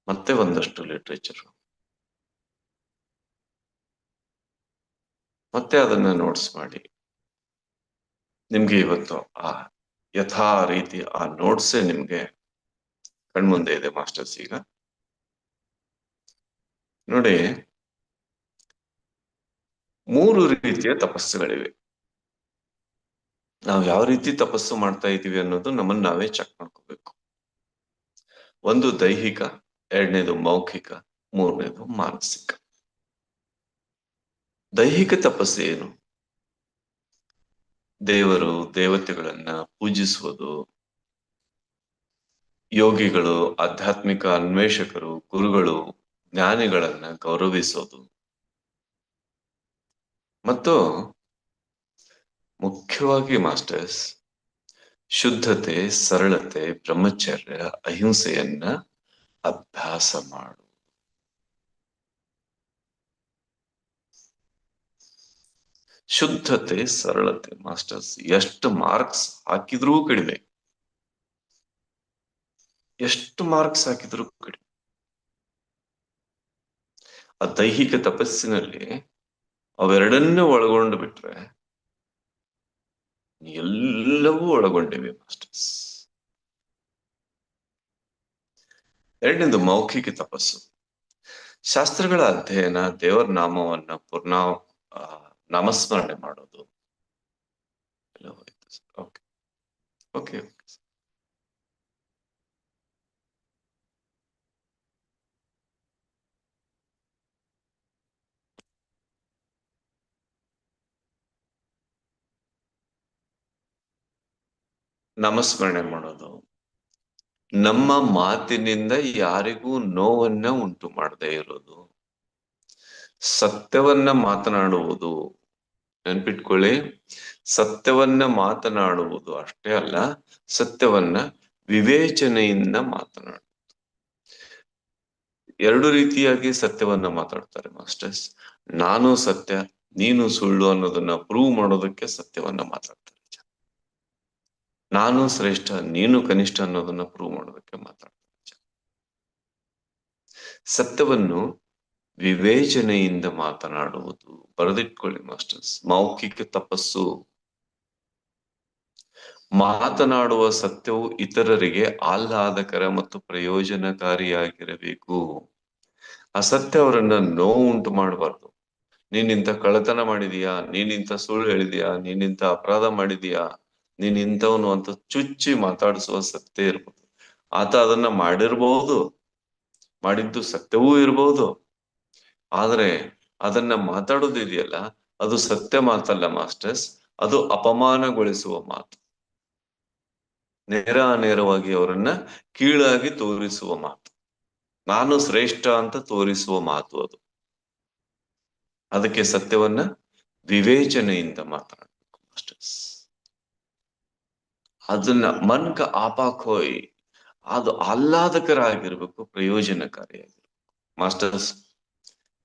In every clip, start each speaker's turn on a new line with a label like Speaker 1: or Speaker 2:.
Speaker 1: ಮತ್ತೆ ಒಂದಷ್ಟು ಲಿಟ್ರೇಚರ್, ಮತ್ತೆ ಅದನ್ನ ನೋಟ್ಸ್ ಮಾಡಿ ನಿಮ್ಗೆ ಇವತ್ತು ಆ ಯಥಾ ರೀತಿ ಆ ನೋಟ್ಸೇ ನಿಮ್ಗೆ ಕಣ್ಮುಂದೆ ಇದೆ ಮಾಸ್ಟರ್ಸ್. ಈಗ ನೋಡಿ, 3 ರೀತಿಯ ತಪಸ್ಸುಗಳಿವೆ. ನಾವು ಯಾವ ರೀತಿ ತಪಸ್ಸು ಮಾಡ್ತಾ ಇದೀವಿ ಅನ್ನೋದು ನಮ್ಮನ್ನ ನಾವೇ ಚೆಕ್ ಮಾಡ್ಕೋಬೇಕು. ಒಂದು ದೈಹಿಕ, ಎರಡನೇದು ಮೌಖಿಕ, ಮೂರನೇದು ಮಾನಸಿಕ. ದೈಹಿಕ ತಪಸ್ಸು ಏನು? ದೇವರು ದೇವತೆಗಳನ್ನ ಪೂಜಿಸುವುದು, ಯೋಗಿಗಳು, ಆಧ್ಯಾತ್ಮಿಕ ಅನ್ವೇಷಕರು, ಗುರುಗಳು, ಜ್ಞಾನಿಗಳನ್ನ ಗೌರವಿಸೋದು, ಮತ್ತು ಮುಖ್ಯವಾಗಿ ಮಾಸ್ಟರ್ಸ್ ಶುದ್ಧತೆ, ಸರಳತೆ, ಬ್ರಹ್ಮಚರ್ಯ, ಅಹಿಂಸೆಯನ್ನ ಅಭ್ಯಾಸ ಮಾಡು. ಶುದ್ಧತೆ, ಸರಳತೆ ಮಾಸ್ಟರ್ಸ್ ಎಷ್ಟು ಮಾರ್ಕ್ಸ್ ಹಾಕಿದ್ರೂ ಕಡಿಮೆ, ಎಷ್ಟು ಮಾರ್ಕ್ಸ್ ಹಾಕಿದ್ರೂ ಕಡಿಮೆ. ಆ ದೈಹಿಕ ತಪಸ್ಸಿನಲ್ಲಿ ಅವೆರಡನ್ನೂ ಒಳಗೊಂಡು ಬಿಟ್ರೆ ಎಲ್ಲವೂ ಒಳಗೊಂಡಿವೆ ಮಾಸ್ಟರ್ಸ್. ಎರಡನೇದು ಮೌಖಿಕ ತಪಸ್ಸು, ಶಾಸ್ತ್ರಗಳ ಅಧ್ಯಯನ, ದೇವರ ನಾಮವನ್ನ ನಾಮಸ್ಮರಣೆ ಮಾಡೋದು. ಓಕೆ ಓಕೆ ನಾಮಸ್ಮರಣೆ ಮಾಡೋದು, ನಮ್ಮ ಮಾತಿನಿಂದ ಯಾರಿಗೂ ನೋವನ್ನ ಉಂಟು ಮಾಡದೇ ಇರೋದು, ಸತ್ಯವನ್ನ ಮಾತನಾಡುವುದು. ನೆನ್ಪಿಟ್ಕೊಳ್ಳಿ, ಸತ್ಯವನ್ನ ಮಾತನಾಡುವುದು ಅಷ್ಟೇ ಅಲ್ಲ, ಸತ್ಯವನ್ನ ವಿವೇಚನೆಯಿಂದ ಮಾತನಾಡುವುದು. ಎರಡು ರೀತಿಯಾಗಿ ಸತ್ಯವನ್ನ ಮಾತಾಡ್ತಾರೆ ಮಾಸ್ಟರ್ಸ್. ನಾನು ಸತ್ಯ, ನೀನು ಸುಳ್ಳು ಅನ್ನೋದನ್ನ ಪ್ರೂವ್ ಮಾಡೋದಕ್ಕೆ ಸತ್ಯವನ್ನ ಮಾತಾಡ್ತಾರೆ. ನಾನು ಶ್ರೇಷ್ಠ, ನೀನು ಕನಿಷ್ಠ ಅನ್ನೋದನ್ನ ಪ್ರೂವ್ ಮಾಡೋದಕ್ಕೆ ಮಾತಾಡ್ತಾರೆ. ಸತ್ಯವನ್ನು ವಿವೇಚನೆಯಿಂದ ಮಾತನಾಡುವುದು. ಬರೆದಿಟ್ಕೊಳ್ಳಿ ಮಾಸ್ಟರ್ಸ್, ಮೌಖಿಕ ತಪಸ್ಸು. ಮಾತನಾಡುವ ಸತ್ಯವು ಇತರರಿಗೆ ಆಹ್ಲಾದಕರ ಮತ್ತು ಪ್ರಯೋಜನಕಾರಿಯಾಗಿರಬೇಕು. ಅಸತ್ಯ ಅವರನ್ನ ನೋವು ಉಂಟು ಮಾಡಬಾರ್ದು. ನೀನಿಂತ ಕಳ್ಳತನ ಮಾಡಿದೀಯಾ, ನೀನಿಂತ ಸುಳ್ಳು ಹೇಳಿದೀಯಾ, ನೀನಿಂತ ಅಪರಾಧ ಮಾಡಿದೀಯಾ, ನೀನ್ ಇಂಥವನು ಅಂತ ಚುಚ್ಚಿ ಮಾತಾಡಿಸುವ ಸತ್ಯ ಇರ್ಬೋದು. ಆತ ಅದನ್ನ ಮಾಡಿರ್ಬಹುದು, ಮಾಡಿದ್ದು ಸತ್ಯವೂ ಇರಬಹುದು, ಆದ್ರೆ ಅದನ್ನ ಮಾತಾಡೋದಿದೆಯಲ್ಲ, ಅದು ಸತ್ಯ ಮಾತಲ್ಲ ಮಾಸ್ಟರ್ಸ್, ಅದು ಅಪಮಾನಗೊಳಿಸುವ ಮಾತು. ನೇರವಾಗಿ ಅವರನ್ನ ಕೀಳಾಗಿ ತೋರಿಸುವ ಮಾತು, ನಾನು ಶ್ರೇಷ್ಠ ಅಂತ ತೋರಿಸುವ ಮಾತು ಅದು. ಅದಕ್ಕೆ ಸತ್ಯವನ್ನ ವಿವೇಚನೆಯಿಂದ ಮಾತನಾಡಬೇಕು ಮಾಸ್ಟರ್ಸ್. ಅದನ್ನ ಮನ್ಕ ಆಪಾಕೋಯ್, ಅದು ಆಹ್ಲಾದಕರ ಆಗಿರ್ಬೇಕು, ಪ್ರಯೋಜನಕಾರಿಯಾಗಿರ್ಬೇಕು ಮಾಸ್ಟರ್ಸ್.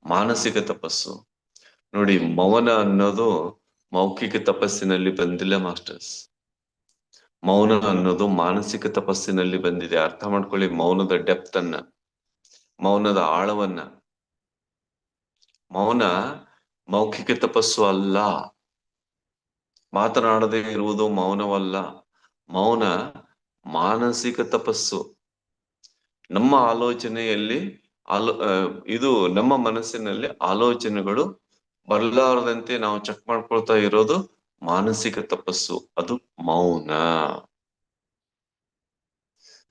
Speaker 1: ಮಾನಸಿಕ ತಪಸ್ಸು ನೋಡಿ, ಮೌನ ಅನ್ನೋದು ಮೌಖಿಕ ತಪಸ್ಸಿನಲ್ಲಿ ಬಂದಿಲ್ಲ ಮಾಸ್ಟರ್ಸ್. ಮೌನ ಅನ್ನೋದು ಮಾನಸಿಕ ತಪಸ್ಸಿನಲ್ಲಿ ಬಂದಿದೆ. ಅರ್ಥ ಮಾಡ್ಕೊಳ್ಳಿ ಮೌನದ ಡೆಪ್ತ್ ಅನ್ನ, ಮೌನದ ಆಳವನ್ನ. ಮೌನ ಮೌಖಿಕ ತಪಸ್ಸು ಅಲ್ಲ, ಮಾತನಾಡದೇ ಇರುವುದು ಮೌನವಲ್ಲ. ಮೌನ ಮಾನಸಿಕ ತಪಸ್ಸು. ನಮ್ಮ ಆಲೋಚನೆಯಲ್ಲಿ ಇದು ನಮ್ಮ ಮನಸ್ಸಿನಲ್ಲಿ ಆಲೋಚನೆಗಳು ಬರಲಾರದಂತೆ ನಾವು ಚೆಕ್ ಮಾಡ್ಕೊಳ್ತಾ ಇರೋದು ಮಾನಸಿಕ ತಪಸ್ಸು. ಅದು ಮೌನ.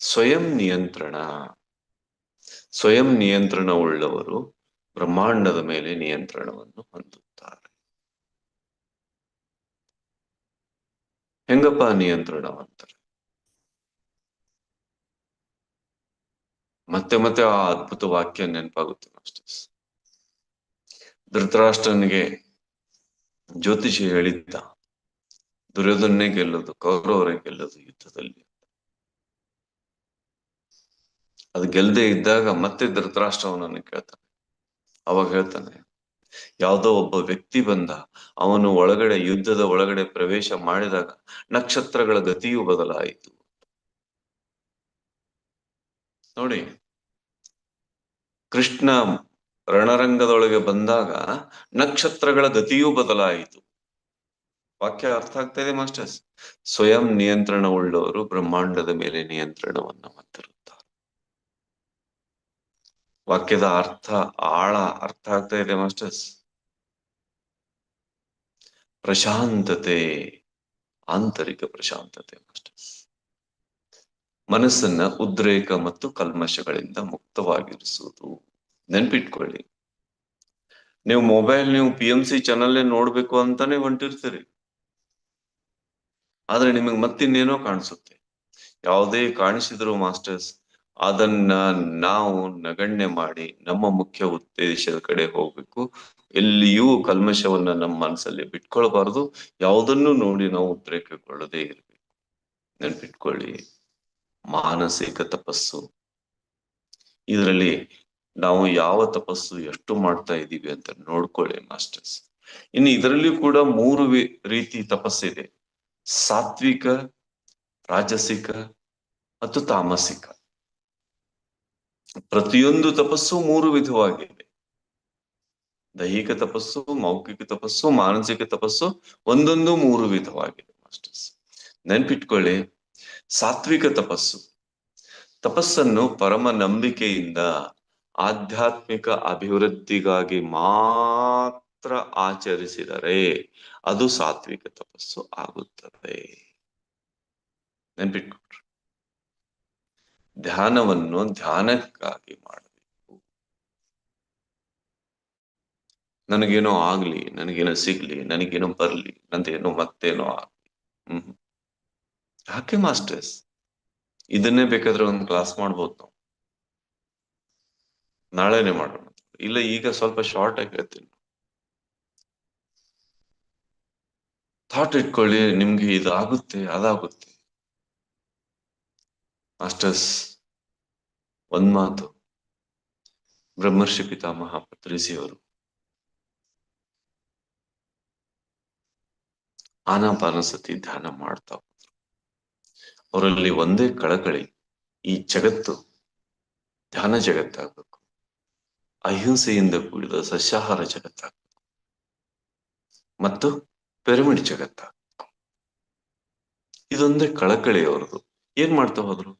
Speaker 1: ಸ್ವಯಂ ನಿಯಂತ್ರಣ. ಸ್ವಯಂ ನಿಯಂತ್ರಣವುಳ್ಳವರು ಬ್ರಹ್ಮಾಂಡದ ಮೇಲೆ ನಿಯಂತ್ರಣವನ್ನು ಹೊಂದುತ್ತಾರೆ. ಹೆಂಗಪ್ಪ ನಿಯಂತ್ರಣವಂತಾರೆ? ಮತ್ತೆ ಮತ್ತೆ ಆ ಅದ್ಭುತ ವಾಕ್ಯ ನೆನಪಾಗುತ್ತೆ ಮಾಸ್ಟರ್ಸ್. ಧೃತರಾಷ್ಟ್ರನಿಗೆ ಜ್ಯೋತಿಷಿ ಹೇಳಿದ್ದ, ದುರ್ಯೋಧನೇ ಗೆಲ್ಲೋದು, ಕೌರವರೇ ಗೆಲ್ಲೋದು ಯುದ್ಧದಲ್ಲಿ. ಅದು ಗೆಲ್ಲದೆ ಇದ್ದಾಗ ಮತ್ತೆ ಧೃತರಾಷ್ಟ್ರವನನ್ನು ಕೇಳ್ತಾನೆ. ಅವಾಗ ಹೇಳ್ತಾನೆ, ಯಾವುದೋ ಒಬ್ಬ ವ್ಯಕ್ತಿ ಬಂದ, ಅವನು ಒಳಗಡೆ ಯುದ್ಧದ ಒಳಗಡೆ ಪ್ರವೇಶ ಮಾಡಿದಾಗ ನಕ್ಷತ್ರಗಳ ಗತಿಯು ಬದಲಾಯಿತು. ನೋಡಿ, ಕೃಷ್ಣ ರಣರಂಗದೊಳಗೆ ಬಂದಾಗ ನಕ್ಷತ್ರಗಳ ಗತಿಯೂ ಬದಲಾಯಿತು. ವಾಕ್ಯ ಅರ್ಥ ಆಗ್ತಾ ಇದೆ ಮಾಸ್ಟರ್ಸ್? ಸ್ವಯಂ ನಿಯಂತ್ರಣ ಉಳ್ಳವರು ಬ್ರಹ್ಮಾಂಡದ ಮೇಲೆ ನಿಯಂತ್ರಣವನ್ನ ಹೊಂದಿರುತ್ತಾರೆ. ವಾಕ್ಯದ ಆಳ ಅರ್ಥ ಆಗ್ತಾ ಇದೆ ಮಾಸ್ಟರ್ಸ್? ಪ್ರಶಾಂತತೆ, ಆಂತರಿಕ ಪ್ರಶಾಂತತೆ ಮಾಸ್ಟರ್ಸ್. ಮನಸ್ಸನ್ನ ಉದ್ರೇಕ ಮತ್ತು ಕಲ್ಮಶಗಳಿಂದ ಮುಕ್ತವಾಗಿರಿಸುವುದು. ನೆನ್ಪಿಟ್ಕೊಳ್ಳಿ, ನೀವು ನೀವು PMC ಚಾನಲ್ ನೋಡ್ಬೇಕು ಅಂತಾನೆ ಹೊಂಟಿರ್ತೀರಿ, ಆದ್ರೆ ನಿಮಗೆ ಮತ್ತಿನ್ನೇನೋ ಕಾಣಿಸುತ್ತೆ. ಯಾವುದೇ ಕಾಣಿಸಿದ್ರು ಮಾಸ್ಟರ್ಸ್, ಅದನ್ನ ನಾವು ನಗಣ್ಯ ಮಾಡಿ ನಮ್ಮ ಮುಖ್ಯ ಉದ್ದೇಶದ ಕಡೆ ಹೋಗ್ಬೇಕು. ಎಲ್ಲಿಯೂ ಕಲ್ಮಶವನ್ನ ನಮ್ಮ ಮನಸ್ಸಲ್ಲಿ ಬಿಟ್ಕೊಳ್ಬಾರ್ದು. ಯಾವುದನ್ನು ನೋಡಿ ನಾವು ಉದ್ರೇಕಗೊಳ್ಳದೇ ಇರ್ಬೇಕು. ನೆನ್ಪಿಟ್ಕೊಳ್ಳಿ, ಮಾನಸಿಕ ತಪಸ್ಸು, ಇದರಲ್ಲಿ ನಾವು ಯಾವ ತಪಸ್ಸು ಎಷ್ಟು ಮಾಡ್ತಾ ಇದ್ದೀವಿ ಅಂತ ನೋಡ್ಕೊಳ್ಳಿ ಮಾಸ್ಟರ್ಸ್. ಇನ್ನು ಇದರಲ್ಲಿ ಕೂಡ 3 ರೀತಿ ತಪಸ್ಸಿದೆ: ಸಾತ್ವಿಕ, ರಾಜಸಿಕ ಮತ್ತು ತಾಮಸಿಕ. ಪ್ರತಿಯೊಂದು ತಪಸ್ಸು 3 ವಿಧವಾಗಿದೆ. ದೈಹಿಕ ತಪಸ್ಸು, ಮೌಖಿಕ ತಪಸ್ಸು, ಮಾನಸಿಕ ತಪಸ್ಸು, ಒಂದೊಂದು 3 ವಿಧವಾಗಿದೆ ಮಾಸ್ಟರ್ಸ್. ನೆನ್ಪಿಟ್ಕೊಳ್ಳಿ, ಸಾತ್ವಿಕ ತಪಸ್ಸನ್ನು ಪರಮ ನಂಬಿಕೆಯಿಂದ ಆಧ್ಯಾತ್ಮಿಕ ಅಭಿವೃದ್ಧಿಗಾಗಿ ಮಾತ್ರ ಆಚರಿಸಿದರೆ ಅದು ಸಾತ್ವಿಕ ತಪಸ್ಸು ಆಗುತ್ತದೆ. ನೆನ್ಪಿಟ್ಕೊಳ್ರಿ, ಧ್ಯಾನವನ್ನು ಧ್ಯಾನಕ್ಕಾಗಿ ಮಾಡಬೇಕು. ನನಗೇನೋ ಆಗ್ಲಿ, ನನಗೇನೋ ಸಿಗ್ಲಿ, ನನಗೇನೋ ಬರ್ಲಿ, ನಂದೇನೋ ಮತ್ತೇನೋ ಆಗ್ಲಿ. ಯಾಕೆ ಮಾಸ್ಟರ್ಸ್? ಇದನ್ನೇ ಬೇಕಾದ್ರೆ ಒಂದು ಕ್ಲಾಸ್ ಮಾಡ್ಬೋದು ನಾವು, ನಾಳೆನೆ ಮಾಡೋಣ. ಇಲ್ಲ, ಈಗ ಸ್ವಲ್ಪ ಶಾರ್ಟ್ ಆಗಿ ಹೇಳ್ತೀನಿ. ಥಾಟ್ ಇಟ್ಕೊಳ್ಳಿ, ನಿಮ್ಗೆ ಇದಾಗುತ್ತೆ ಅದಾಗುತ್ತೆ ಮಾಸ್ಟರ್ಸ್. ಒಂದ್ ಮಾತು, ಬ್ರಹ್ಮರ್ಷಿ ಪಿತಾಮಹ ಪತ್ರಿಸಿಯವರು ಆನಾಪಾನಸತಿ ಧ್ಯಾನ ಮಾಡ್ತಾ ಹೋದ್ರು. ಅವರಲ್ಲಿ ಒಂದೇ ಕಳಕಳಿ, ಈ ಜಗತ್ತು ಧ್ಯಾನ ಜಗತ್ತಾಗಬೇಕು, ಅಹಿಂಸೆಯಿಂದ ಕೂಡಿದ ಸಸ್ಯಾಹಾರ ಜಗತ್ತಾಗಬೇಕು ಮತ್ತು ಪಿರಮಿಡ್ ಜಗತ್ತಾಗಬೇಕು. ಇದೊಂದೇ ಕಳಕಳಿ ಅವ್ರದ್ದು. ಏನ್ ಮಾಡ್ತಾ ಹೋದ್ರು?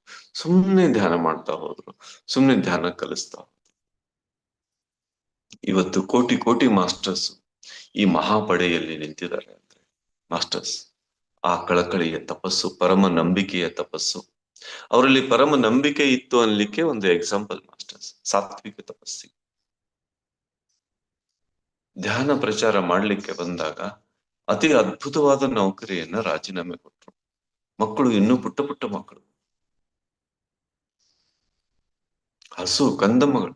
Speaker 1: ಸುಮ್ನೆ ಧ್ಯಾನ ಮಾಡ್ತಾ ಹೋದ್ರು, ಸುಮ್ನೆ ಧ್ಯಾನ ಕಲಿಸ್ತಾ ಹೋದ್ರು. ಇವತ್ತು ಕೋಟಿ ಕೋಟಿ ಮಾಸ್ಟರ್ಸ್ ಈ ಮಹಾಪಡೆಯಲ್ಲಿ ನಿಂತಿದ್ದಾರೆ ಅಂದ್ರೆ ಮಾಸ್ಟರ್ಸ್ ಆ ಕಳಕಳಿಯ ತಪಸ್ಸು, ಪರಮ ನಂಬಿಕೆಯ ತಪಸ್ಸು. ಅವರಲ್ಲಿ ಪರಮ ನಂಬಿಕೆ ಇತ್ತು ಅನ್ಲಿಕ್ಕೆ ಒಂದು ಎಕ್ಸಾಂಪಲ್ ಮಾಸ್ಟರ್ಸ್, ಸಾತ್ವಿಕ ತಪಸ್ಸಿ. ಧ್ಯಾನ ಪ್ರಚಾರ ಮಾಡ್ಲಿಕ್ಕೆ ಬಂದಾಗ ಅತಿ ಅದ್ಭುತವಾದ ನೌಕರಿಯನ್ನ ರಾಜೀನಾಮೆ ಕೊಟ್ರು. ಮಕ್ಕಳು ಇನ್ನೂ ಪುಟ್ಟ ಪುಟ್ಟ ಮಕ್ಕಳು, ಹಸು ಕಂದಮ್ಮಗಳು.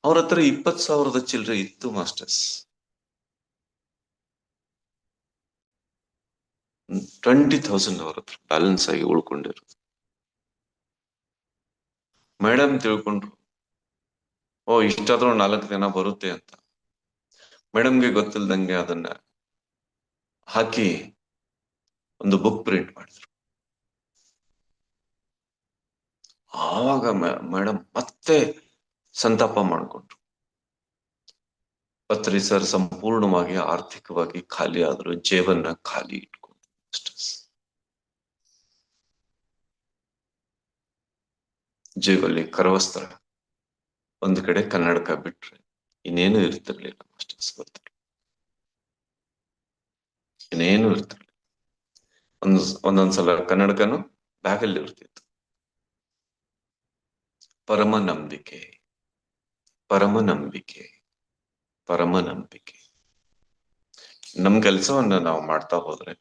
Speaker 1: ಅವ್ರ ಹತ್ರ 20,000 ಚಿಲ್ಲರೆ ಇತ್ತು ಮಾಸ್ಟರ್ಸ್. 20,000 ಅವ್ರ ಹತ್ರ ಬ್ಯಾಲೆನ್ಸ್ ಆಗಿ ಉಳ್ಕೊಂಡಿರೋದು. ಮೇಡಮ್ ತಿಳ್ಕೊಂಡ್ರು, ಓ ಇಷ್ಟಾದ್ರೂ 4 ದಿನ ಬರುತ್ತೆ ಅಂತ. ಮೇಡಮ್ಗೆ ಗೊತ್ತಿಲ್ದಂಗೆ ಅದನ್ನ ಹಾಕಿ ಒಂದು ಬುಕ್ ಪ್ರಿಂಟ್ ಮಾಡಿದ್ರು. ಆವಾಗ ಮೇಡಮ್ ಮತ್ತೆ ಸಂತಾಪ ಮಾಡ್ಕೊಂಡ್ರು. ಪತ್ರಿ ಸರ್ ಸಂಪೂರ್ಣವಾಗಿ ಆರ್ಥಿಕವಾಗಿ ಖಾಲಿ ಆದ್ರು, ಜೇಬನ್ನ ಖಾಲಿ ಇಟ್ಕೊಂಡ್ರು. ಜೇಬಲ್ಲಿ ಕರವಸ್ತ್ರ, ಒಂದ್ ಕಡೆ ಕನ್ನಡಕ ಬಿಟ್ರೆ ಇನ್ನೇನು ಇರ್ತಿರ್ಲಿಲ್ಲ ಮಾಸ್ಟರ್ಸ್. ಗೊತ್ತಿಲ್ಲ, ಇನ್ನೇನು ಇರ್ತಿರ್ಲಿಲ್ಲ. ಒಂದೊಂದ್ಸಲ ಕನ್ನಡಕನು ಬ್ಯಾಗಲ್ಲಿ ಇರ್ತಿತ್ತು. ಪರಮ ನಂಬಿಕೆ, ಪರಮ ನಂಬಿಕೆ, ಪರಮ ನಂಬಿಕೆ. ನಮ್ ಕೆಲ್ಸವನ್ನ ನಾವು ಮಾಡ್ತಾ ಹೋದ್ರೆ,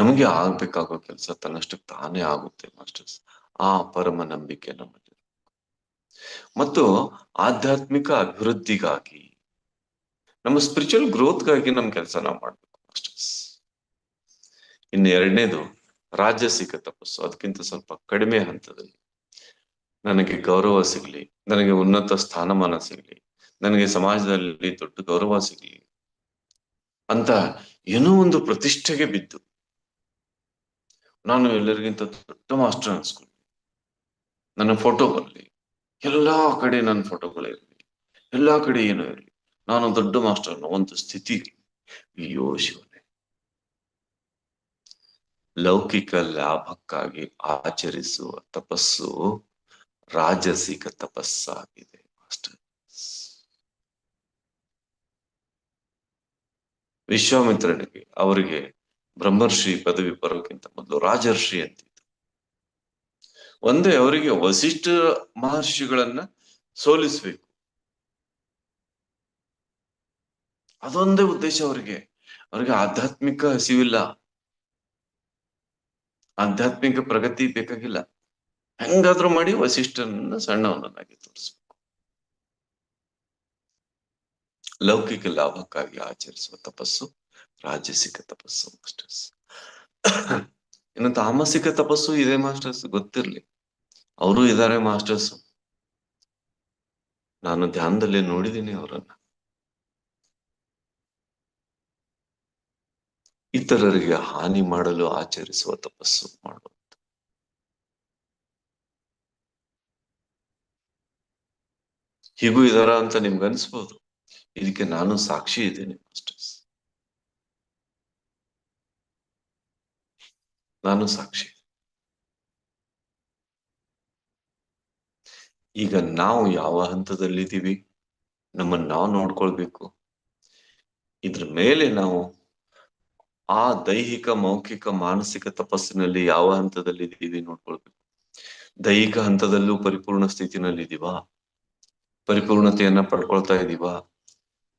Speaker 1: ನಮಗೆ ಆಗ್ಬೇಕಾಗೋ ಕೆಲಸ ತನ್ನಷ್ಟಕ್ಕೆ ತಾನೇ ಆಗುತ್ತೆ ಮಾಸ್ಟರ್ಸ್. ಆ ಪರಮ ನಂಬಿಕೆ ನಮ್ಮಲ್ಲಿ. ಮತ್ತು ಆಧ್ಯಾತ್ಮಿಕ ಅಭಿವೃದ್ಧಿಗಾಗಿ, ನಮ್ಮ ಸ್ಪಿರಿಚುವಲ್ ಗ್ರೋತ್ಗಾಗಿ ನಮ್ ಕೆಲಸ ನಾವು ಮಾಡ್ಬೇಕು ಮಾಸ್ಟರ್ಸ್. ಇನ್ನು ಎರಡನೇದು ರಾಜಸಿಕ ತಪಸ್ಸು. ಅದಕ್ಕಿಂತ ಸ್ವಲ್ಪ ಕಡಿಮೆ ಹಂತದಲ್ಲಿ, ನನಗೆ ಗೌರವ ಸಿಗ್ಲಿ, ನನಗೆ ಉನ್ನತ ಸ್ಥಾನಮಾನ ಸಿಗ್ಲಿ, ನನಗೆ ಸಮಾಜದಲ್ಲಿ ದೊಡ್ಡ ಗೌರವ ಸಿಗ್ಲಿ, ಅಂತ ಏನೋ ಒಂದು ಪ್ರತಿಷ್ಠೆಗೆ ಬಿದ್ದು ನಾನು ಎಲ್ಲರಿಗಿಂತ ದೊಡ್ಡ ಮಾಸ್ಟರ್ ಅನ್ಸ್ಕೊಂಡು ನನ್ನ ಫೋಟೋ ಬರಲಿ, ಎಲ್ಲಾ ಕಡೆ ನನ್ನ ಫೋಟೋಗಳಿರಲಿ, ಎಲ್ಲಾ ಕಡೆ ಏನೋ ಇರಲಿ, ನಾನು ದೊಡ್ಡ ಮಾಸ್ಟರ್ ಅನ್ನೋ ಒಂದು ಸ್ಥಿತಿ. ಅಯ್ಯೋ ಶಿವನೇ, ಲೌಕಿಕ ಲಾಭಕ್ಕಾಗಿ ಆಚರಿಸುವ ತಪಸ್ಸು ರಾಜಸಿಕ ತಪಸ್ಸಾಗಿದೆ ಮಾಸ್ಟರ್. ವಿಶ್ವಾಮಿತ್ರನಿಗೆ ಅವರಿಗೆ ಬ್ರಹ್ಮರ್ಷಿ ಪದವಿ ಬರೋಕ್ಕಿಂತ ಮೊದಲು ರಾಜರ್ಷಿ ಅಂತಿತ್ತು. ಒಂದೇ ಅವರಿಗೆ ವಸಿಷ್ಠ ಮಹರ್ಷಿಗಳನ್ನ ಸೋಲಿಸ್ಬೇಕು, ಅದೊಂದೇ ಉದ್ದೇಶ ಅವರಿಗೆ. ಅವರಿಗೆ ಆಧ್ಯಾತ್ಮಿಕ ಹಸಿವಿಲ್ಲ, ಆಧ್ಯಾತ್ಮಿಕ ಪ್ರಗತಿ ಬೇಕಾಗಿಲ್ಲ. ಹೆಂಗಾದ್ರೂ ಮಾಡಿ ವಸಿಷ್ಠನನ್ನ ಸಣ್ಣವನನ್ನಾಗಿ ತೋರಿಸ್ಬೇಕು. ಲೌಕಿಕ ಲಾಭಕ್ಕಾಗಿ ಆಚರಿಸುವ ತಪಸ್ಸು ರಾಜಸಿಕ ತಪಸ್ಸು ಮಾಸ್ಟರ್ಸ್. ಇನ್ನು ತಾಮಸಿಕ ತಪಸ್ಸು ಇದೆ ಮಾಸ್ಟರ್ಸ್, ಗೊತ್ತಿರ್ಲಿ. ಅವರು ಇದ್ದಾರೆ ಮಾಸ್ಟರ್ಸ್, ನಾನು ಧ್ಯಾನದಲ್ಲಿ ನೋಡಿದ್ದೀನಿ ಅವರನ್ನ. ಇತರರಿಗೆ ಹಾನಿ ಮಾಡಲು ಆಚರಿಸುವ ತಪಸ್ಸು ಮಾಡುವುದು. ಹೀಗೂ ಇದಾರ ಅಂತ ನಿಮ್ಗೆ ಅನ್ಸ್ಬೋದು. ಇದಕ್ಕೆ ನಾನು ಸಾಕ್ಷಿ ಇದ್ದೇನೆ ಮಾಸ್ಟರ್ಸ್, ನಾನು ಸಾಕ್ಷಿ. ಈಗ ನಾವು ಯಾವ ಹಂತದಲ್ಲಿದ್ದೀವಿ, ನಮ್ಮನ್ನ ನಾವು ನೋಡ್ಕೊಳ್ಬೇಕು. ಇದ್ರ ಮೇಲೆ ನಾವು ಆ ದೈಹಿಕ, ಮೌಖಿಕ, ಮಾನಸಿಕ ತಪಸ್ಸಿನಲ್ಲಿ ಯಾವ ಹಂತದಲ್ಲಿ ಇದ್ದೀವಿ ನೋಡ್ಕೊಳ್ಬೇಕು. ದೈಹಿಕ ಹಂತದಲ್ಲೂ ಪರಿಪೂರ್ಣ ಸ್ಥಿತಿನಲ್ಲಿ ಇದೀವಾ, ಪರಿಪೂರ್ಣತೆಯನ್ನ ಪಡ್ಕೊಳ್ತಾ ಇದೀವಾ?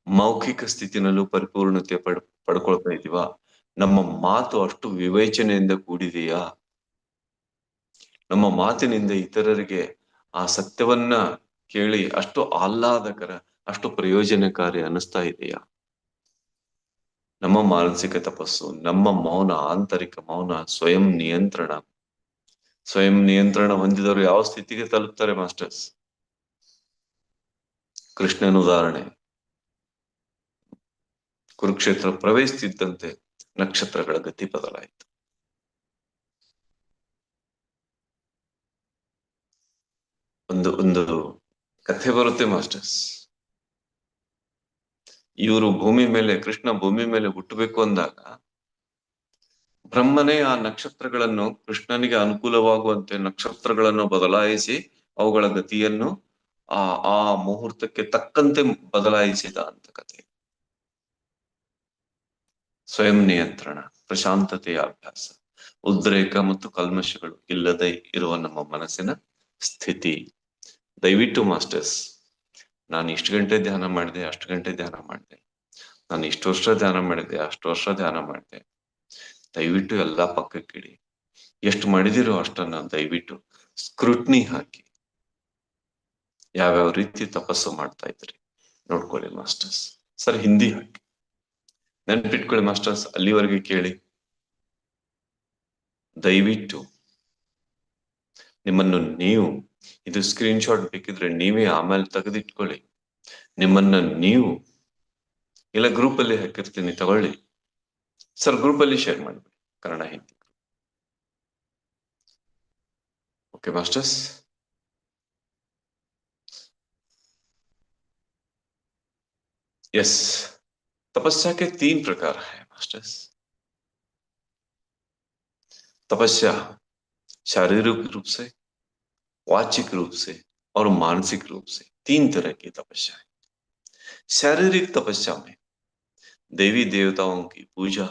Speaker 1: ಮೌಖಿಕ ಸ್ಥಿತಿನಲ್ಲೂ ಪರಿಪೂರ್ಣತೆ ಪಡ್ಕೊಳ್ತಾ ಇದೀವಾ? ನಮ್ಮ ಮಾತು ಅಷ್ಟು ವಿವೇಚನೆಯಿಂದ ಕೂಡಿದೆಯಾ? ನಮ್ಮ ಮಾತಿನಿಂದ ಇತರರಿಗೆ ಆ ಸತ್ಯವನ್ನ ಕೇಳಿ ಅಷ್ಟು ಆಹ್ಲಾದಕರ, ಅಷ್ಟು ಪ್ರಯೋಜನಕಾರಿ ಅನಿಸ್ತಾ ಇದೆಯಾ? ನಮ್ಮ ಮಾನಸಿಕ ತಪಸ್ಸು, ನಮ್ಮ ಮೌನ, ಆಂತರಿಕ ಮೌನ, ಸ್ವಯಂ ನಿಯಂತ್ರಣ. ಸ್ವಯಂ ನಿಯಂತ್ರಣ ಹೊಂದಿದವರು ಯಾವ ಸ್ಥಿತಿಗೆ ತಲುಪ್ತಾರೆ ಮಾಸ್ಟರ್ಸ್? ಕೃಷ್ಣನ ಉದಾಹರಣೆ, ಕುರುಕ್ಷೇತ್ರ ಪ್ರವೇಶಿಸಿದ್ದಂತೆ ನಕ್ಷತ್ರಗಳ ಗತಿ ಬದಲಾಯಿತು. ಒಂದು ಒಂದು ಕಥೆ ಬರುತ್ತೆ ಮಾಸ್ಟರ್ಸ್. ಇವರು ಭೂಮಿ ಮೇಲೆ, ಕೃಷ್ಣ ಭೂಮಿ ಮೇಲೆ ಹುಟ್ಟಬೇಕು ಅಂದಾಗ ಬ್ರಹ್ಮನೇ ಆ ನಕ್ಷತ್ರಗಳನ್ನು ಕೃಷ್ಣನಿಗೆ ಅನುಕೂಲವಾಗುವಂತೆ ನಕ್ಷತ್ರಗಳನ್ನು ಬದಲಾಯಿಸಿ ಅವುಗಳ ಗತಿಯನ್ನು ಆ ಆ ಮುಹೂರ್ತಕ್ಕೆ ತಕ್ಕಂತೆ ಬದಲಾಯಿಸಿದ ಅಂತ ಕಥೆ. ಸ್ವಯಂ ನಿಯಂತ್ರಣ, ಪ್ರಶಾಂತತೆಯ ಅಭ್ಯಾಸ, ಉದ್ರೇಕ ಮತ್ತು ಕಲ್ಮಶಗಳು ಇಲ್ಲದೆ ಇರುವ ನಮ್ಮ ಮನಸ್ಸಿನ ಸ್ಥಿತಿ. ದಯವಿಟ್ಟು ಮಾಸ್ಟರ್ಸ್, ನಾನು ಇಷ್ಟು ಗಂಟೆ ಧ್ಯಾನ ಮಾಡಿದೆ, ಅಷ್ಟು ಗಂಟೆ ಧ್ಯಾನ ಮಾಡಿದೆ, ನಾನು ಇಷ್ಟು ವರ್ಷ ಧ್ಯಾನ ಮಾಡಿದೆ, ಅಷ್ಟು ವರ್ಷ ಧ್ಯಾನ ಮಾಡಿದೆ, ದಯವಿಟ್ಟು ಎಲ್ಲಾ ಪಕ್ಕಕ್ಕಿಡಿ. ಎಷ್ಟು ಮಾಡಿದಿರೋ ಅಷ್ಟನ್ನ ದಯವಿಟ್ಟು ಸ್ಕ್ರೂಟ್ನಿ ಹಾಕಿ ಯಾವ್ಯಾವ ರೀತಿ ತಪಸ್ಸು ಮಾಡ್ತಾ ಇದ್ರಿ ನೋಡ್ಕೊಳ್ಳಿ ಮಾಸ್ಟರ್ಸ್. ಸರ್ ಹಿಂದಿ ಹಾಕಿ ನೆನ್ಪಿಟ್ಕೊಳ್ಳಿ ಮಾಸ್ಟರ್ಸ್, ಅಲ್ಲಿವರೆಗೆ ಕೇಳಿ. ದಯವಿಟ್ಟು ನಿಮ್ಮನ್ನು ನೀವು, ಇದು ಸ್ಕ್ರೀನ್ ಶಾಟ್ ಬೇಕಿದ್ರೆ ನೀವೇ ಆಮೇಲೆ ತೆಗೆದಿಟ್ಕೊಳ್ಳಿ. ನಿಮ್ಮನ್ನ ನೀವು, ಇಲ್ಲ ಗ್ರೂಪ್ ಅಲ್ಲಿ ಹಾಕಿರ್ತೀನಿ ತಗೊಳ್ಳಿ. ಸರ್ ಗ್ರೂಪ್ ಅಲ್ಲಿ ಶೇರ್ ಮಾಡ್ಬಿಡಿ, Kannada Hindi. Okay masters, yes. तपस्या के 3 प्रकार है मास्टर्स। तपस्या शारीरिक रूप से, वाचिक रूप से और मानसिक रूप से 3 तरह की तपस्या है। शारीरिक तपस्या में देवी देवताओं की पूजा,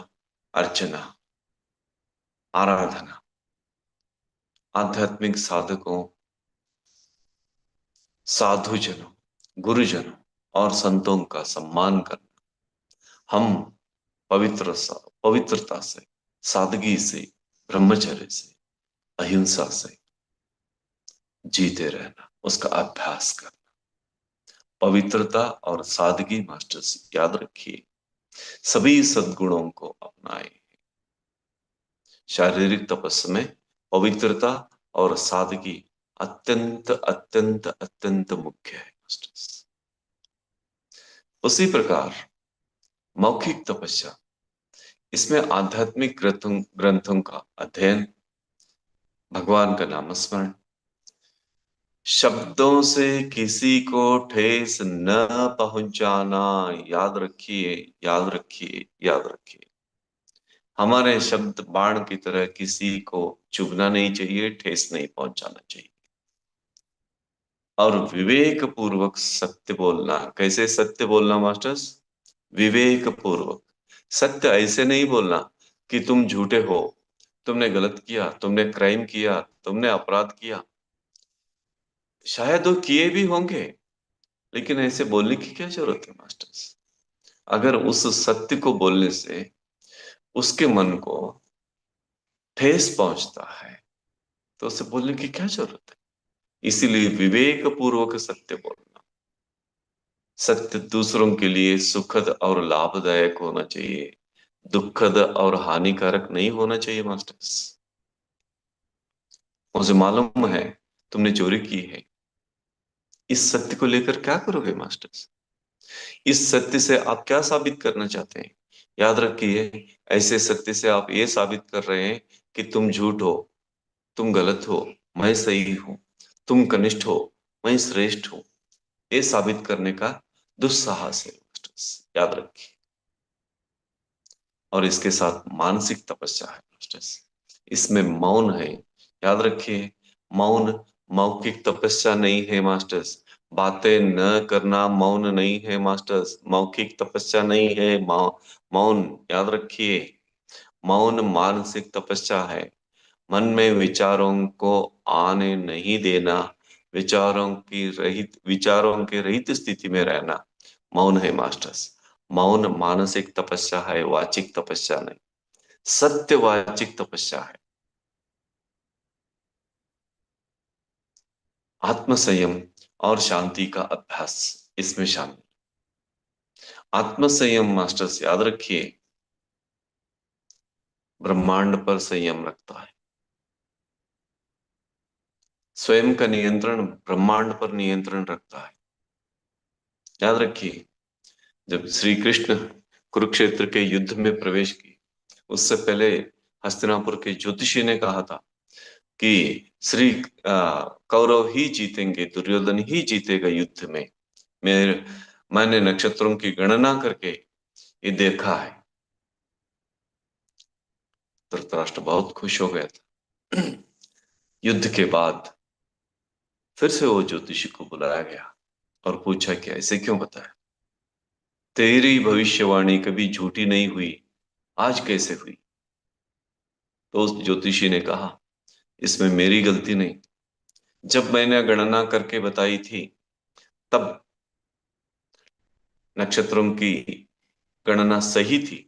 Speaker 1: अर्चना, आराधना, आध्यात्मिक साधकों, साधुजनों, गुरुजनों और संतों का सम्मान करना, हम पवित्रता से, सादगी से, ब्रह्मचर्य से, अहिंसा से जीते रहना, उसका अभ्यास करना। पवित्रता और सादगी मास्टर्स याद रखिए, सभी सद्गुणों को अपनाएं। शारीरिक तपस्या में पवित्रता और सादगी अत्यंत अत्यंत अत्यंत मुख्य है मास्टर्स। उसी प्रकार मौखिक तपस्या, इसमें आध्यात्मिक ग्रंथों ग्रंथों का अध्ययन, भगवान का नाम स्मरण, शब्दों से किसी को ठेस न पहुंचाना। याद रखिए, याद रखिए, याद रखिए। हमारे शब्द बाण की तरह किसी को चुभना नहीं चाहिए, ठेस नहीं पहुंचाना चाहिए। और विवेक पूर्वक सत्य बोलना। कैसे सत्य बोलना मास्टर्स? विवेक पूर्वक। सत्य ऐसे नहीं बोलना कि तुम झूठे हो, तुमने गलत किया, तुमने क्राइम किया, तुमने अपराध किया। शायद वो किए भी होंगे, लेकिन ऐसे बोलने की क्या जरूरत है मास्टर्स? अगर उस सत्य को बोलने से उसके मन को ठेस पहुंचता है, तो उसे बोलने की क्या जरूरत है? इसीलिए विवेक पूर्वक सत्य बोलना। सत्य दूसरों के लिए सुखद और लाभदायक होना चाहिए, दुखद और हानिकारक नहीं होना चाहिए मास्टर्स। मुझे मालूम है तुमने चोरी की है, इस सत्य को लेकर क्या करोगे मास्टर्स? इस सत्य से आप क्या साबित करना चाहते हैं? याद रखिए, ऐसे सत्य से आप ये साबित कर रहे हैं कि तुम झूठ हो, तुम गलत हो, मैं सही हूं, तुम कनिष्ठ हो, मैं श्रेष्ठ हूं। ये साबित करने का दुस्साहस है मास्टर्स, याद रखिए। और इसके साथ मानसिक तपस्या है मास्टर्स, इसमें मौन है। याद रखिए, मौन मौखिक तपस्या नहीं है मास्टर्स। बातें न करना मौन नहीं है मास्टर्स, मौखिक तपस्या नहीं है। मौन, याद रखिए, मौन मानसिक तपस्या है। मन में विचारों को आने नहीं देना, विचारों के रहित स्थिति में रहना मौन है मास्टर्स। मौन मानसिक तपस्या है, वाचिक तपस्या नहीं। सत्यवाचिक तपस्या है। आत्म संयम और शांति का अभ्यास इसमें शामिल। आत्म संयम मास्टर्स, याद रखिए, ब्रह्मांड पर संयम रखता है। स्वयं का नियंत्रण ब्रह्मांड पर नियंत्रण रखता है। याद रखिए, जब श्री कृष्ण कुरुक्षेत्र के युद्ध में प्रवेश किए, उससे पहले हस्तिनापुर के ज्योतिषी ने कहा था कि श्री कौरव ही जीतेंगे, दुर्योधन ही जीतेगा युद्ध में। मैं मैंने नक्षत्रों की गणना करके ये देखा है। धृतराष्ट्र बहुत खुश हो गया था। युद्ध के बाद फिर से वो ज्योतिषी को बुलाया गया और पूछा कि ऐसे क्यों बताया? तेरी भविष्यवाणी कभी झूठी नहीं हुई, आज कैसे हुई? तो उस ज्योतिषी ने कहा, इसमें मेरी गलती नहीं। जब मैंने गणना करके बताई थी, तब नक्षत्रों की गणना सही थी।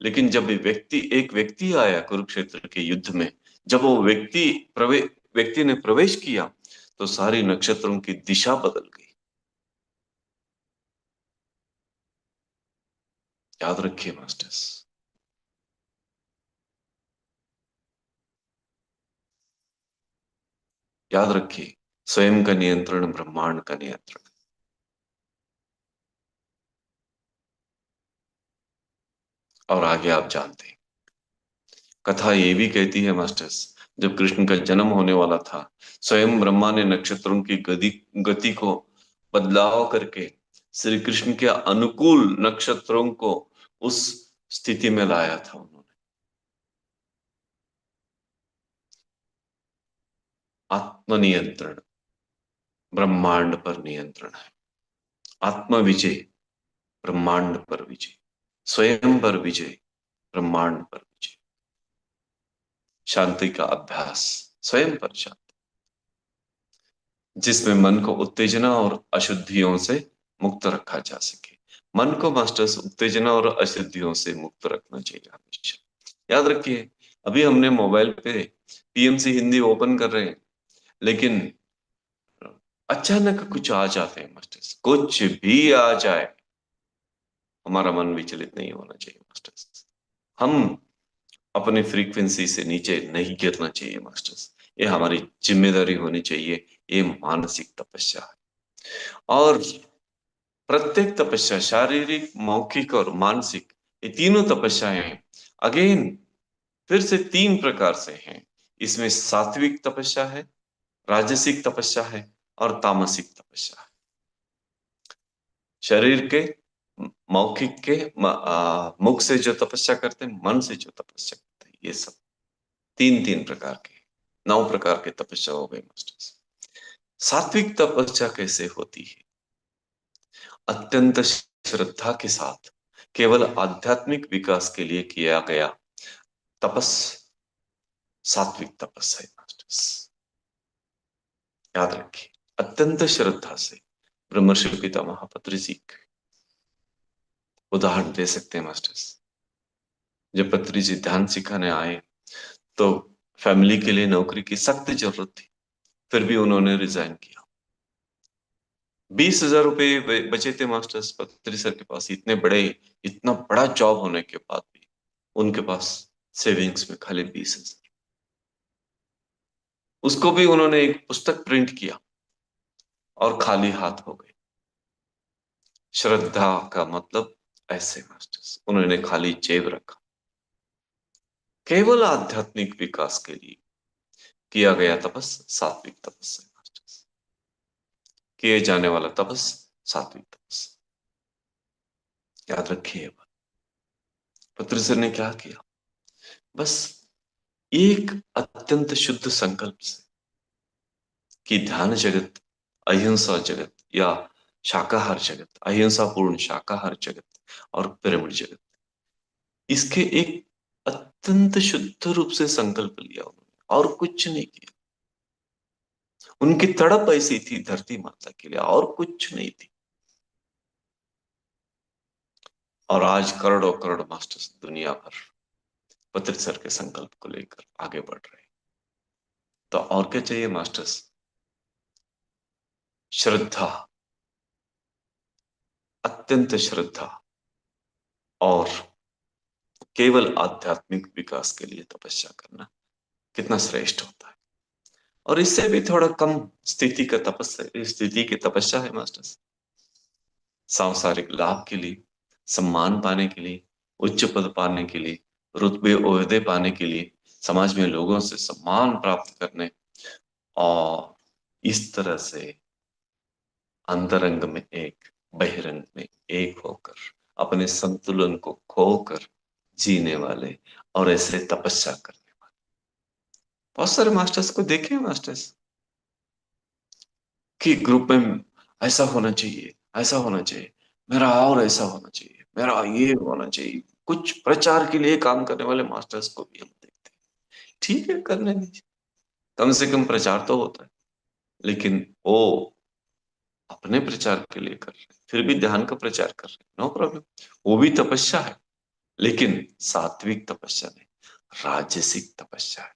Speaker 1: लेकिन जब एक व्यक्ति आया कुरुक्षेत्र के युद्ध में, जब वो व्यक्ति ने प्रवेश किया, तो सारी नक्षत्रों की दिशा बदल गई। याद रखिए मास्टर्स, याद रखिए, स्वयं का नियंत्रण ब्रह्मांड का नियंत्रण। और आगे आप जानते हैं, कथा ये भी कहती है मास्टर्स, जब कृष्ण का जन्म होने वाला था, स्वयं ब्रह्मा ने नक्षत्रों की गति को बदलाव करके श्री कृष्ण के अनुकूल नक्षत्रों को उस स्थिति में लाया था उन्होंने। आत्मनियंत्रण ब्रह्मांड पर नियंत्रण है। आत्म विजय ब्रह्मांड पर विजय, स्वयं पर विजय, ब्रह्मांड पर विजय। शांति का अभ्यास, स्वयं पर शांति, जिसमें मन को उत्तेजना और अशुद्धियों से मुक्त रखा जा सके। मन को मास्टर्स उत्तेजना और अशुद्धियों से मुक्त रखना चाहिए हमेशा। याद रखिए, अभी हमने मोबाइल पे पीएमसी हिंदी ओपन कर रहे हैं, लेकिन अचानक कुछ आ जाते हैं मास्टर्स, कुछ भी आ जाए, हमारा मन विचलित नहीं होना चाहिए मास्टर्स। हम अपनी फ्रीक्वेंसी से नीचे नहीं गिरना चाहिए मास्टर्स। ये हमारी जिम्मेदारी होनी चाहिए। ये मानसिक तपस्या है। और प्रत्येक तपस्या, शारीरिक, मौखिक और मानसिक, ये तीनों तपस्याएं अगेन फिर से तीन प्रकार से हैं। इसमें सात्विक तपस्या है, राजसिक तपस्या है और तामसिक तपस्या है। शरीर के, मौखिक के, मुख से जो तपस्या करते हैं, मन से जो तपस्या करते हैं, ये सब तीन तीन प्रकार के, 9 प्रकार के तपस्या हो गई मास्टर्स। सात्विक तपस्या कैसे होती है? अत्यंत श्रद्धा के साथ केवल आध्यात्मिक विकास के लिए किया गया तपस सात्विक तपस है मास्टर्स। याद रखिए, अत्यंत श्रद्धा से। ब्रह्मर्षि पितामह पत्री जी उदाहरण दे सकते हैं मास्टर्स। जब पत्री जी ध्यान सिखाने आए तो फैमिली के लिए नौकरी की सख्त जरूरत थी, फिर भी उन्होंने रिजाइन किया। 20,000 रुपए बचे थे मास्टर्स पत्री सर के पास। इतना बड़ा जॉब होने के बाद भी उनके पास सेविंग्स में खाली 20,000। उसको भी उन्होंने एक पुस्तक प्रिंट किया और खाली हाथ हो गए। श्रद्धा का मतलब ऐसे मास्टर्स, उन्होंने खाली जेब रखा। केवल आध्यात्मिक विकास के लिए किया गया तपस सात्विक तपस है मास्टर्स। किए जाने वाला तपस सात्विक तपस। याद रखिए। पत्र सर ने क्या किया? बस एक अत्यंत शुद्ध संकल्प से कि ध्यान जगत, अहिंसा जगत या शाकाहार जगत, अहिंसा पूर्ण शाकाहार जगत और पिरामिड जगत, इसके एक अत्यंत शुद्ध रूप से संकल्प लिया उन्होंने और कुछ नहीं किया। उनकी तड़प ऐसी थी धरती माता के लिए और कुछ नहीं थी। और आज करोड़ों करोड़ मास्टर्स दुनिया भर पत्र सर के संकल्प को लेकर आगे बढ़ रहे हैं। तो और क्या चाहिए मास्टर्स? श्रद्धा, अत्यंत श्रद्धा और केवल आध्यात्मिक विकास के लिए तपस्या करना कितना श्रेष्ठ होता है। और इससे भी थोड़ा कम स्थिति की तपस्या है मास्टर्स। सांसारिक लाभ के लिए, सम्मान पाने के लिए, उच्च पद पाने के लिए, रुतबे ओहदे पाने के लिए, समाज में लोगों से सम्मान प्राप्त करने और इस तरह से अंतरंग में एक, बहिरंग में एक होकर अपने संतुलन को खोकर जीने वाले और ऐसे तपस्या करने वाले बहुत सारे मास्टर्स को देखे हैं मास्टर्स कि ग्रुप में ऐसा होना चाहिए, ऐसा होना चाहिए, मेरा और ऐसा होना चाहिए, मेरा ये होना चाहिए। कुछ प्रचार के लिए काम करने वाले मास्टर्स को भी हम देखते हैं। ठीक है, करने दीजिए, कम से कम प्रचार तो होता है। लेकिन वो अपने प्रचार के लिए कर रहे हैं, फिर भी ध्यान का प्रचार कर रहे हैं, नो प्रॉब्लम। वो भी तपस्या है, लेकिन सात्विक तपस्या नहीं, राजसिक तपस्या है।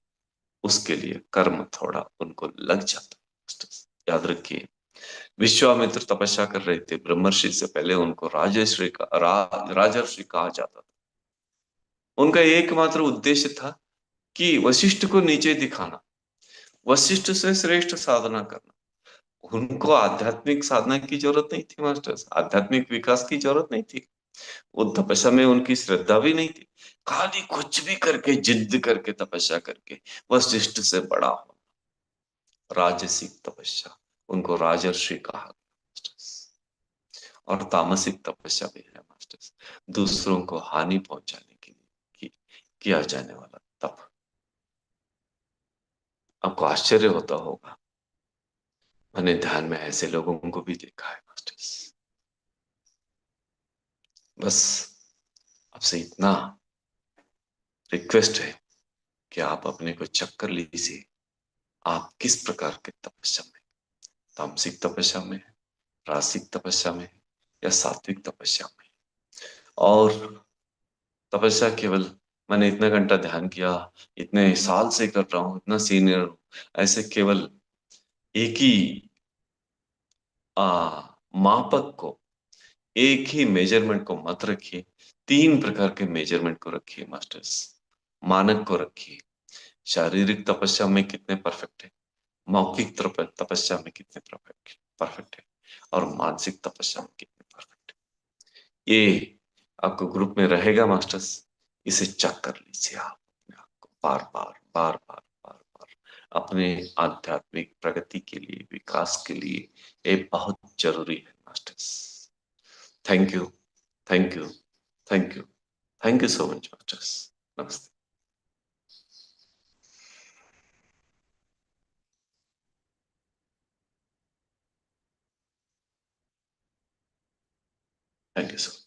Speaker 1: उसके लिए कर्म थोड़ा उनको लग जाता है। याद रखिए, विश्वामित्र तपस्या कर रहे थे, ब्रह्मर्षि से पहले उनको राजर्षि कहा जाता था। उनका एकमात्र उद्देश्य था कि वशिष्ठ को नीचे दिखाना, वशिष्ठ से श्रेष्ठ साधना करना। उनको आध्यात्मिक साधना की जरूरत नहीं थी मास्टर्स, आध्यात्मिक विकास की जरूरत नहीं थी। वो तपस्या में उनकी श्रद्धा भी नहीं थी। खाली कुछ भी करके, जिद करके, तपस्या करके वशिष्ठ से बड़ा हो, राजसिक तपस्या, उनको राजर्षि कहा मास्टर्स। और तामसिक तपस्या भी है मास्टर्स, दूसरों को हानि पहुंचाने के लिए किया जाने वाला तप। आपको आश्चर्य होता होगा, मैंने ध्यान में ऐसे लोगों को भी देखा है मास्टर्स। बस आपसे इतना रिक्वेस्ट है कि आप अपने को चेक कर लीजिए, आप किस प्रकार के तपस्या में, तामसिक तपस्या में, रासिक तपस्या में या सात्विक तपस्या में। और तपस्या केवल मैंने इतना घंटा ध्यान किया, इतने साल से कर रहा हूँ, इतना सीनियर हूँ, ऐसे केवल एक ही मापक को, एक ही मेजरमेंट को मत रखिए। 3 प्रकार के मेजरमेंट को रखिए मास्टर्स, मानक को रखिए। शारीरिक तपस्या में कितने परफेक्ट है, मौखिक तपस्या में कितने परफेक्ट परफेक्ट है, और मानसिक तपस्या में कितने परफेक्ट। ये आपको ग्रुप में रहेगा मास्टर्स, इसे चेक कर लीजिए आप अपने आप को बार बार बार बार बार बार, अपने आध्यात्मिक प्रगति के लिए, विकास के लिए ये बहुत जरूरी है masters. Thank you, thank you, thank you, thank you so much masters. नमस्ते। Thank you so much.